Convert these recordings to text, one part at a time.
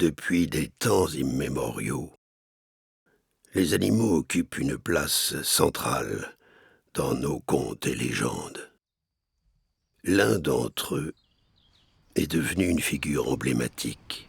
Depuis des temps immémoriaux, les animaux occupent une place centrale dans nos contes et légendes. L'un d'entre eux est devenu une figure emblématique.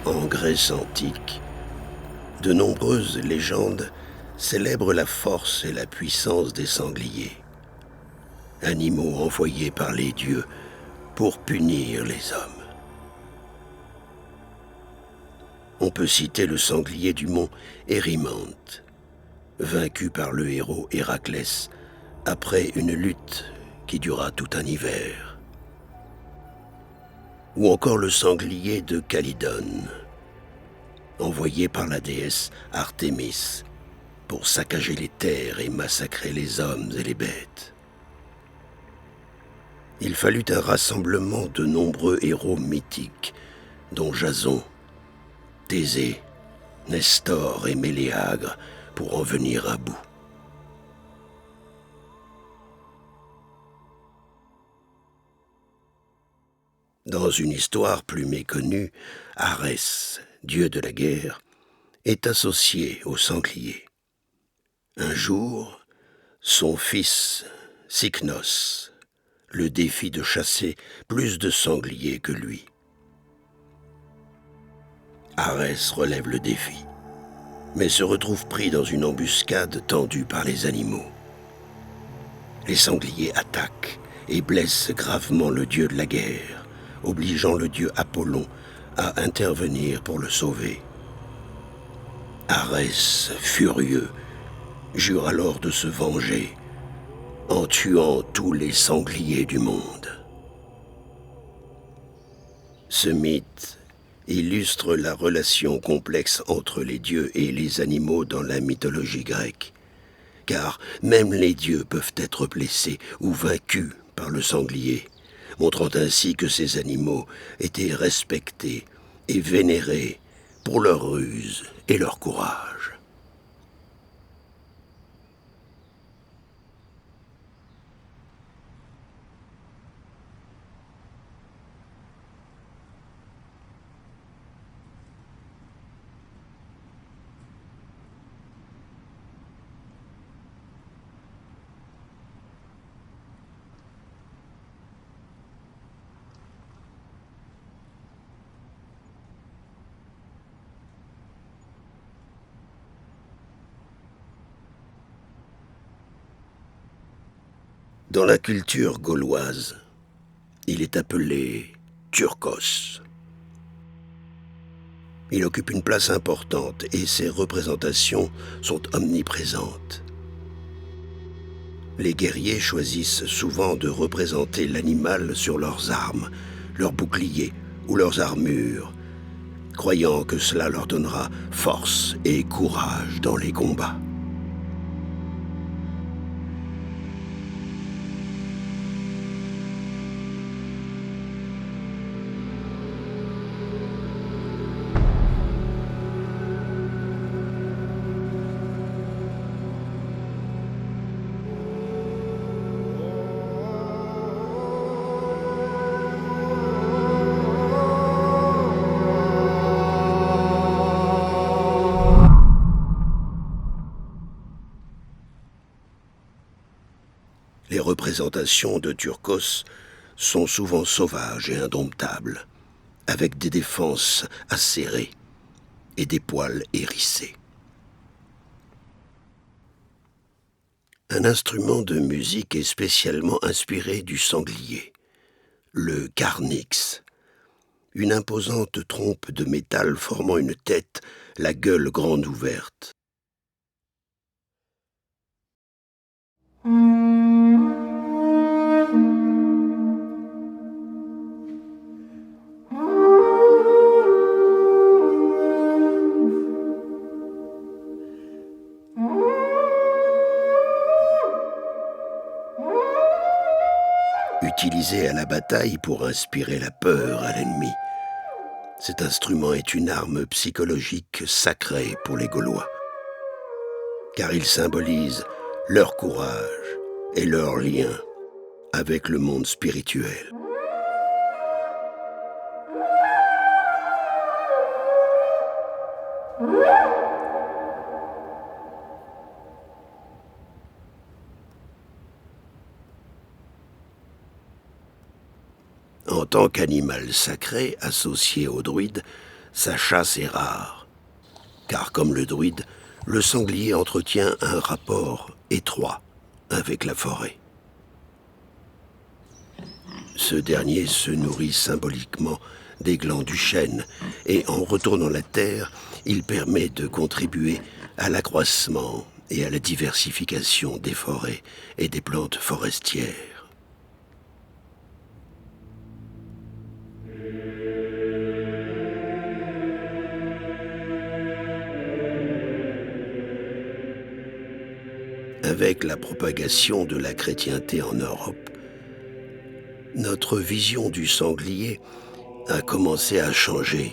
En Grèce antique, de nombreuses légendes célèbrent la force et la puissance des sangliers, animaux envoyés par les dieux pour punir les hommes. On peut citer le sanglier du mont Érymanthe, vaincu par le héros Héraclès après une lutte qui dura tout un hiver. Ou encore le sanglier de Calydone, envoyé par la déesse Artémis pour saccager les terres et massacrer les hommes et les bêtes. Il fallut un rassemblement de nombreux héros mythiques, dont Jason, Thésée, Nestor et Méléagre, pour en venir à bout. Dans une histoire plus méconnue, Arès, dieu de la guerre, est associé au sanglier. Un jour, son fils, Cycnos, le défie de chasser plus de sangliers que lui. Arès relève le défi, mais se retrouve pris dans une embuscade tendue par les animaux. Les sangliers attaquent et blessent gravement le dieu de la guerre, obligeant le dieu Apollon à intervenir pour le sauver. Arès, furieux, jure alors de se venger en tuant tous les sangliers du monde. Ce mythe illustre la relation complexe entre les dieux et les animaux dans la mythologie grecque, car même les dieux peuvent être blessés ou vaincus par le sanglier, montrant ainsi que ces animaux étaient respectés et vénérés pour leur ruse et leur courage. Dans la culture gauloise, il est appelé Turcos. Il occupe une place importante et ses représentations sont omniprésentes. Les guerriers choisissent souvent de représenter l'animal sur leurs armes, leurs boucliers ou leurs armures, croyant que cela leur donnera force et courage dans les combats. Les représentations de Turcos sont souvent sauvages et indomptables, avec des défenses acérées et des poils hérissés. Un instrument de musique est spécialement inspiré du sanglier, le carnyx, une imposante trompe de métal formant une tête, la gueule grande ouverte. Utilisé à la bataille pour inspirer la peur à l'ennemi. Cet instrument est une arme psychologique sacrée pour les Gaulois, car il symbolise leur courage et leur lien avec le monde spirituel. En tant qu'animal sacré associé au druide, sa chasse est rare, car comme le druide, le sanglier entretient un rapport étroit avec la forêt. Ce dernier se nourrit symboliquement des glands du chêne et en retournant la terre, il permet de contribuer à l'accroissement et à la diversification des forêts et des plantes forestières. Avec la propagation de la chrétienté en Europe, notre vision du sanglier a commencé à changer.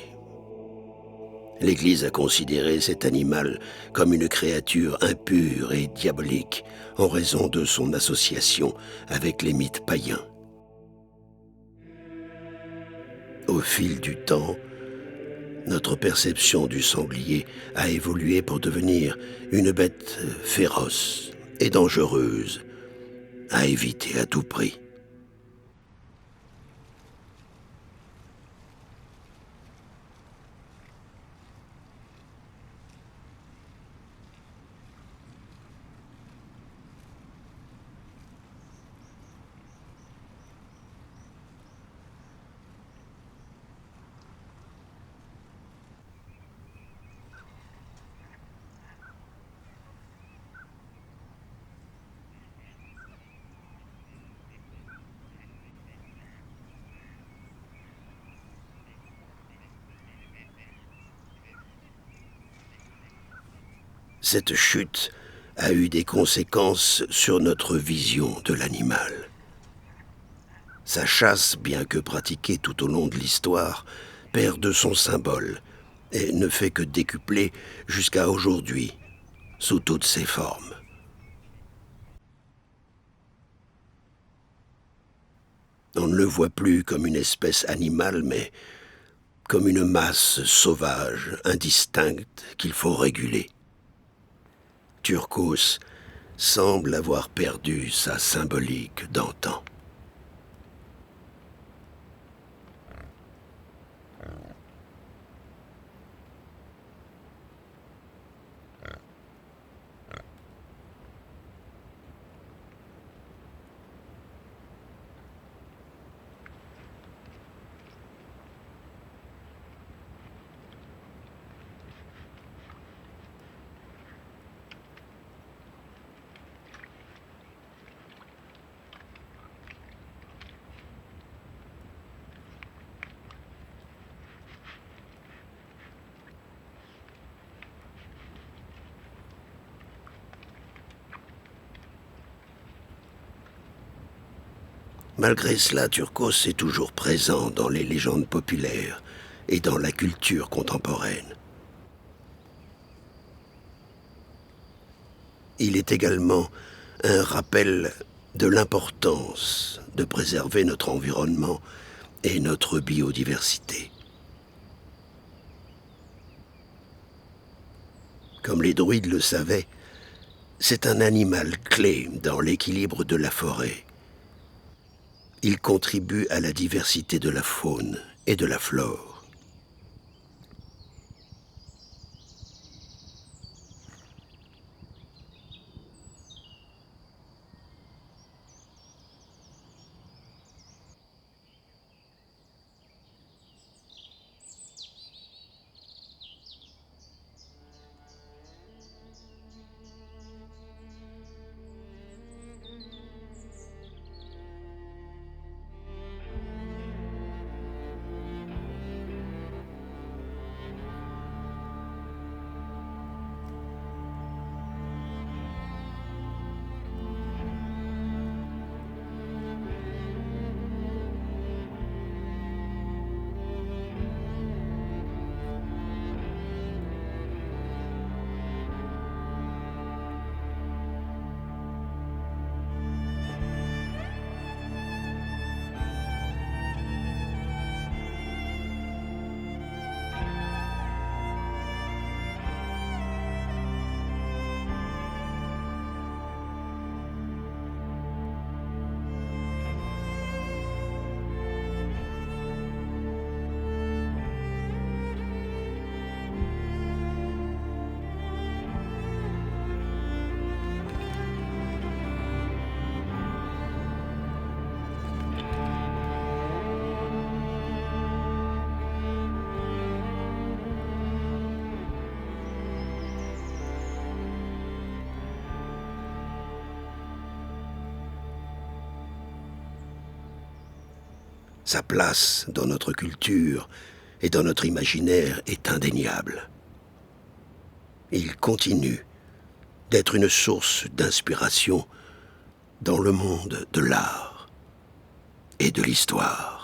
L'Église a considéré cet animal comme une créature impure et diabolique en raison de son association avec les mythes païens. Au fil du temps, notre perception du sanglier a évolué pour devenir une bête féroce et dangereuse, à éviter à tout prix. Cette chute a eu des conséquences sur notre vision de l'animal. Sa chasse, bien que pratiquée tout au long de l'histoire, perd de son symbole et ne fait que décupler jusqu'à aujourd'hui, sous toutes ses formes. On ne le voit plus comme une espèce animale, mais comme une masse sauvage, indistincte, qu'il faut réguler. Turcos semble avoir perdu sa symbolique d'antan. Malgré cela, Turcos est toujours présent dans les légendes populaires et dans la culture contemporaine. Il est également un rappel de l'importance de préserver notre environnement et notre biodiversité. Comme les druides le savaient, c'est un animal clé dans l'équilibre de la forêt. Il contribue à la diversité de la faune et de la flore. Sa place dans notre culture et dans notre imaginaire est indéniable. Il continue d'être une source d'inspiration dans le monde de l'art et de l'histoire.